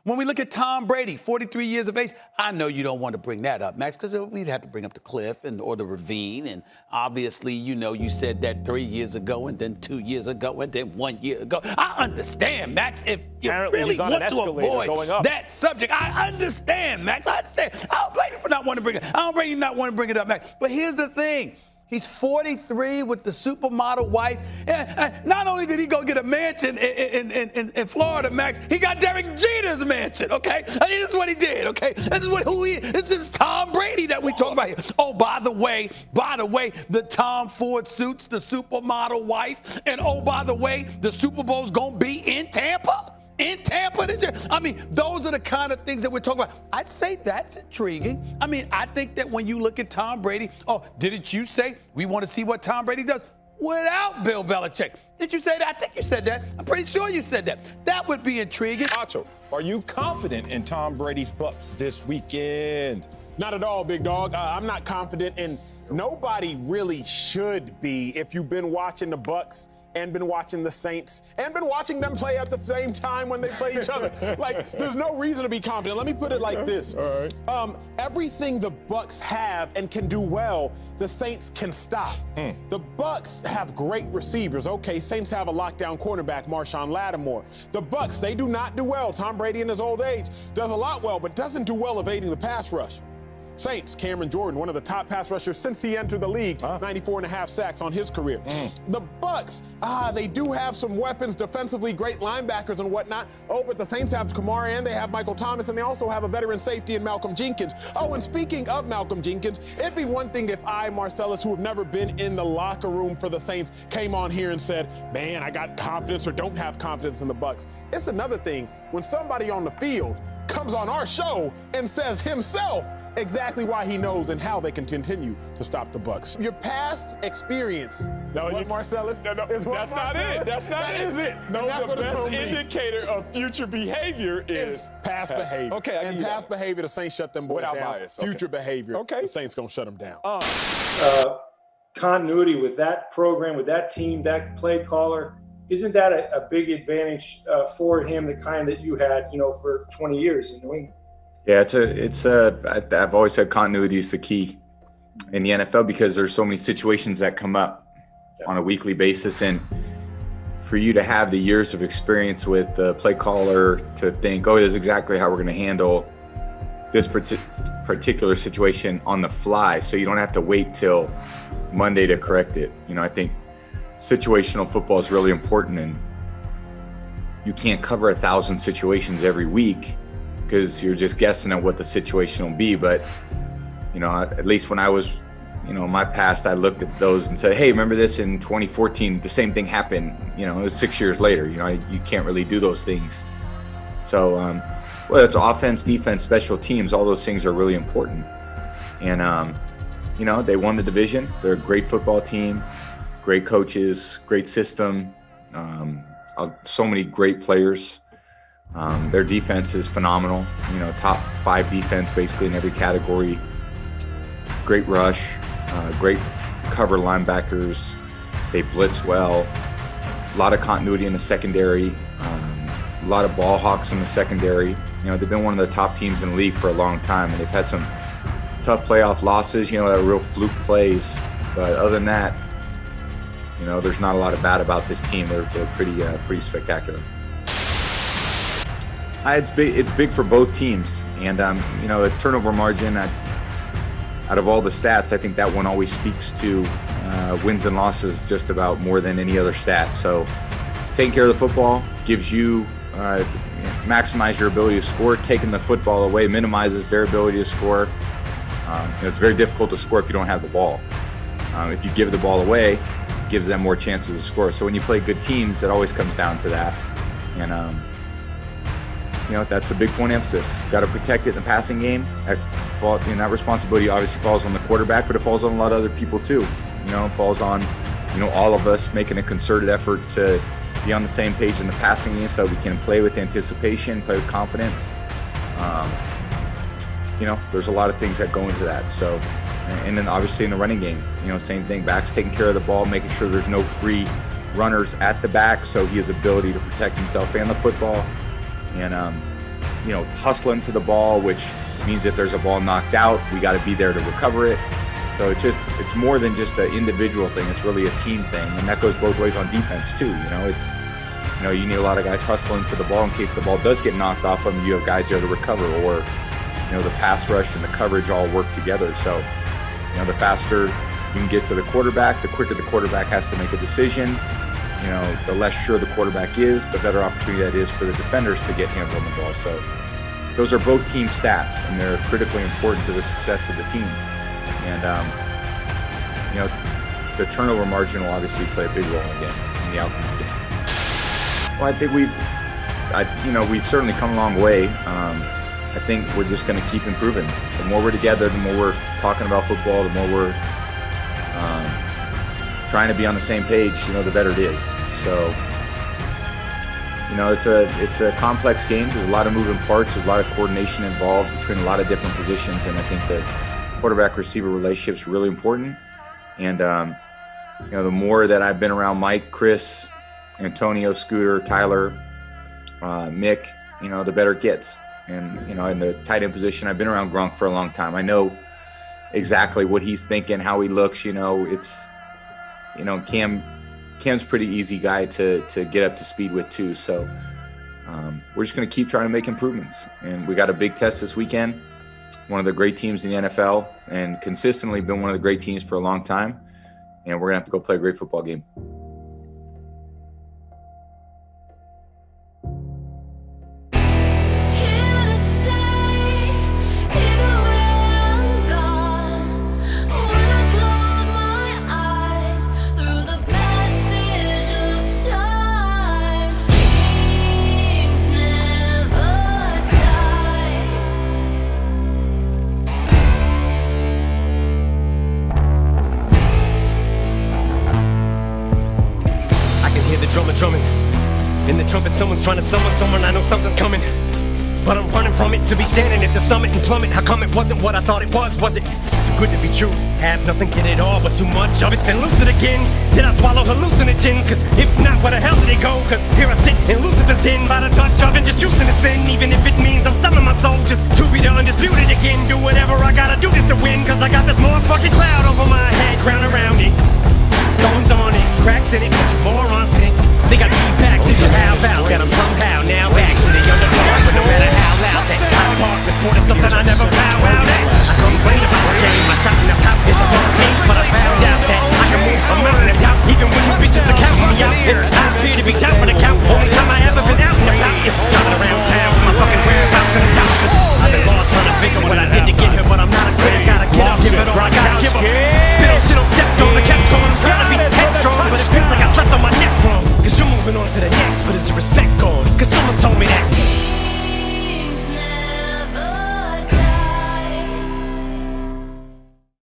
When we look at Tom Brady, 43 years of age, I know you don't want to bring that up, Max, because we'd have to bring up the cliff or the ravine. And obviously, you said that 3 years ago and then 2 years ago and then 1 year ago. I understand, Max, if you really want to avoid that subject. I understand, Max. I understand. I don't blame you for not wanting to bring it. I don't blame you not wanting to bring it up, Max. But here's the thing. He's 43 with the supermodel wife. And not only did he go get a mansion in Florida, Max, he got Derek Jeter's mansion, okay? This is what he did, okay? This is who he is. This is Tom Brady that we talk about here. Oh, by the way, the Tom Ford suits, the supermodel wife. And oh, by the way, the Super Bowl's going to be in Tampa. In Tampa this year. I mean, those are the kind of things that we're talking about. I'd say that's intriguing. I mean, I think that when you look at Tom Brady, didn't you say we want to see what Tom Brady does without Bill Belichick? Did you say that? I think you said that. I'm pretty sure you said that. That would be intriguing. Macho, are you confident in Tom Brady's Bucs this weekend? Not at all, big dog. I'm not confident, and nobody really should be if you've been watching the Bucs and been watching the Saints, and been watching them play at the same time when they play each other. Like, there's no reason to be confident. Let me put it like this. All right. Everything the Bucs have and can do well, the Saints can stop. The Bucs have great receivers. Okay, Saints have a lockdown cornerback, Marshawn Lattimore. The Bucs, they do not do well. Tom Brady in his old age does a lot well, but doesn't do well evading the pass rush. Saints, Cameron Jordan, one of the top pass rushers since he entered the league, 94.5 sacks on his career. The Bucs, they do have some weapons defensively, great linebackers and whatnot. Oh, but the Saints have Kamara and they have Michael Thomas, and they also have a veteran safety in Malcolm Jenkins. Oh, and speaking of Malcolm Jenkins, it'd be one thing if I, Marcellus, who have never been in the locker room for the Saints, came on here and said, man, I got confidence or don't have confidence in the Bucs. It's another thing when somebody on the field comes on our show and says himself exactly why he knows and how they can continue to stop the Bucs. Your past experience. Marcellus? No, that's not it. That's not it. Is it? No, the best indicator of future behavior is past behavior. Okay, and past behavior, the Saints shut them boys without down. bias. Future behavior, okay, the Saints gonna shut them down. Continuity with that program, with that team, that play caller. Isn't that a big advantage for him, the kind that you had, for 20 years in New England? Yeah, I've always said continuity is the key in the NFL because there's so many situations that come up on a weekly basis. And for you to have the years of experience with the play caller to think, this is exactly how we're going to handle this particular situation on the fly. So you don't have to wait till Monday to correct it. I think situational football is really important, and you can't cover 1,000 situations every week because you're just guessing at what the situation will be. But, at least when I was, in my past, I looked at those and said, hey, remember this in 2014, the same thing happened, it was 6 years later. You can't really do those things. So, whether it's offense, defense, special teams, all those things are really important. And, they won the division. They're a great football team, great coaches, great system, so many great players. Their defense is phenomenal, top 5 defense basically in every category. Great rush, great cover linebackers. They blitz well. A lot of continuity in the secondary. A lot of ball hawks in the secondary. They've been one of the top teams in the league for a long time, and they've had some tough playoff losses, that are real fluke plays. But other than that, there's not a lot of bad about this team. They're pretty spectacular. It's big for both teams, and the turnover margin. Out of all the stats, I think that one always speaks to wins and losses just about more than any other stat. So, taking care of the football gives you maximize your ability to score. Taking the football away minimizes their ability to score. It's very difficult to score if you don't have the ball. If you give the ball away, it gives them more chances to score. So when you play good teams, it always comes down to that. And that's a big point of emphasis. Got to protect it in the passing game. That responsibility obviously falls on the quarterback, but it falls on a lot of other people too. It falls on, all of us making a concerted effort to be on the same page in the passing game so we can play with anticipation, play with confidence. There's a lot of things that go into that. So, and then obviously in the running game, same thing. Backs taking care of the ball, making sure there's no free runners at the back, so he has ability to protect himself and the football. And hustling to the ball, which means that there's a ball knocked out, we got to be there to recover it. So it's more than just an individual thing. It's really a team thing, and that goes both ways on defense too. You need a lot of guys hustling to the ball in case the ball does get knocked off them. You have guys there to recover, or the pass rush and the coverage all work together. So the faster you can get to the quarterback, the quicker the quarterback has to make a decision. The less sure the quarterback is, the better opportunity that is for the defenders to get hands on the ball. So those are both team stats, and they're critically important to the success of the team. And the turnover margin will obviously play a big role again in the outcome of the game. Well, I think we've certainly come a long way. I think we're just going to keep improving. The more we're together, the more we're talking about football, the more we're trying to be on the same page, the better it is. So, it's a complex game. There's a lot of moving parts. There's a lot of coordination involved between a lot of different positions, and I think the quarterback-receiver relationship is really important. And the more that I've been around Mike, Chris, Antonio, Scooter, Tyler, Mick, the better it gets. And in the tight end position, I've been around Gronk for a long time. I know exactly what he's thinking, how he looks. Cam's pretty easy guy to get up to speed with too. So we're just going to keep trying to make improvements. And we got a big test this weekend. One of the great teams in the NFL, and consistently been one of the great teams for a long time. And we're going to have to go play a great football game. Drumming. In the trumpet, someone's trying to summon someone. I know something's coming, but I'm running from it. To be standing at the summit and plummet. How come it wasn't what I thought it was? Was it too good to be true? Have nothing, get it all, but too much of it, then lose it again. Did I swallow hallucinogens? Cause if not, where the hell did it go? Cause here I sit in Lucifer's den by the touch of it, just choosing to sin. Even if it means I'm selling my soul just to be the undisputed again. Do whatever I gotta do just to win. Cause I got this motherfucking cloud over my head, crown around it, thorns on it, cracks in it, bunch of morons in it. Think I'd be back, did you how about that? I'm somehow now back to the underdog, but no matter how loud that I park, the sport is something I never bow out at. I complain about the game, I shot in the pouch, it's a good game, but I found out that I can move a mountain of doubt, even when you bitches are counting me out. And I appear to be down for the count, only time I ever been out and about is driving around town with my fucking whereabouts in the doubt. Cause I've been lost trying to figure what I did to get here, but I'm not a quitter, gotta get up, give it all, I gotta give up. Spit on shit on stepped on, I kept going, trying to be headstrong, but it feels like I slept on my neck wrong. Cause you're moving on to the next, but is the respect gone? Cause someone told me that